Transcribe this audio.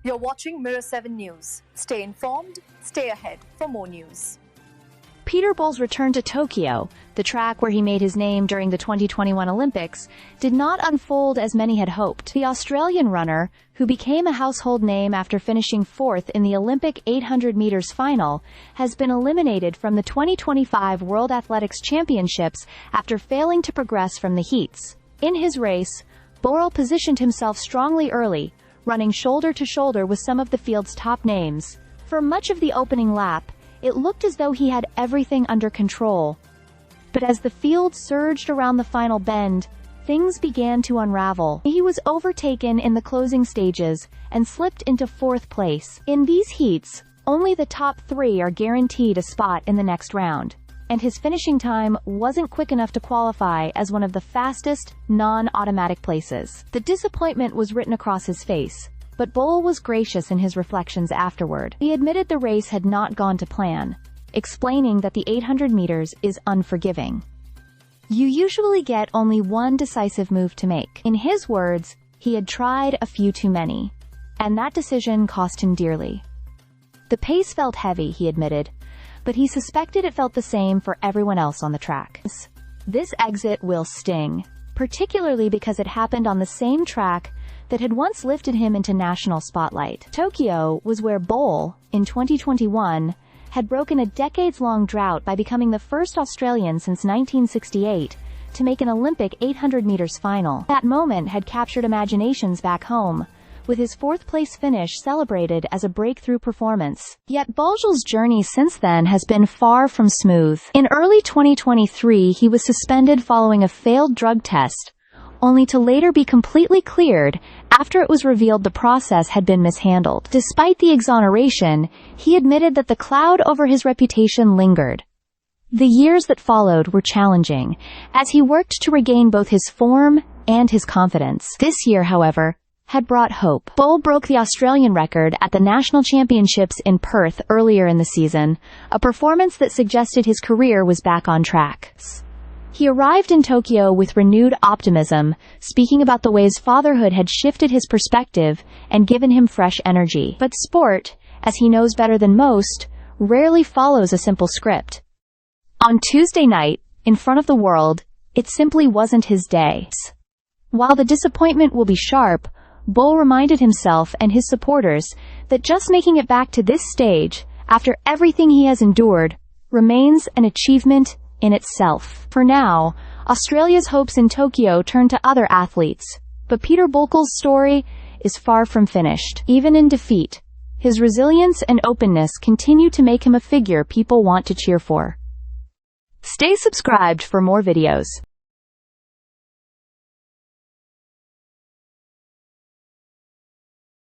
You're watching Mirror 7 News. Stay informed, stay ahead for more news. Peter Boal's return to Tokyo, the track where he made his name during the 2021 Olympics, did not unfold as many had hoped. The Australian runner, who became a household name after finishing fourth in the Olympic 800 meters final, has been eliminated from the 2025 World Athletics Championships after failing to progress from the heats. In his race, Boal positioned himself strongly early, running shoulder to shoulder with some of the field's top names. For much of the opening lap, it looked as though he had everything under control. But as the field surged around the final bend, things began to unravel. He was overtaken in the closing stages and slipped into fourth place. In these heats, only the top three are guaranteed a spot in the next round, and his finishing time wasn't quick enough to qualify as one of the fastest, non-automatic places. The disappointment was written across his face, but Boal was gracious in his reflections afterward. He admitted the race had not gone to plan, explaining that the 800 meters is unforgiving. You usually get only one decisive move to make. In his words, he had tried a few too many, and that decision cost him dearly. The pace felt heavy, he admitted, but he suspected it felt the same for everyone else on the track. This exit will sting, particularly because it happened on the same track that had once lifted him into national spotlight. Tokyo was where Boal, in 2021, had broken a decades-long drought by becoming the first Australian since 1968 to make an Olympic 800 meters final. That moment had captured imaginations back home, with his fourth-place finish celebrated as a breakthrough performance. Yet Boal's journey since then has been far from smooth. In early 2023, he was suspended following a failed drug test, only to later be completely cleared after it was revealed the process had been mishandled. Despite the exoneration, he admitted that the cloud over his reputation lingered. The years that followed were challenging, as he worked to regain both his form and his confidence. This year, however, had brought hope. Boal broke the Australian record at the National Championships in Perth earlier in the season, a performance that suggested his career was back on track. He arrived in Tokyo with renewed optimism, speaking about the ways fatherhood had shifted his perspective and given him fresh energy. But sport, as he knows better than most, rarely follows a simple script. On Tuesday night, in front of the world, it simply wasn't his day. While the disappointment will be sharp, Boal reminded himself and his supporters that just making it back to this stage, after everything he has endured, remains an achievement in itself. For now, Australia's hopes in Tokyo turn to other athletes, but Peter Boal's story is far from finished. Even in defeat, his resilience and openness continue to make him a figure people want to cheer for. Stay subscribed for more videos.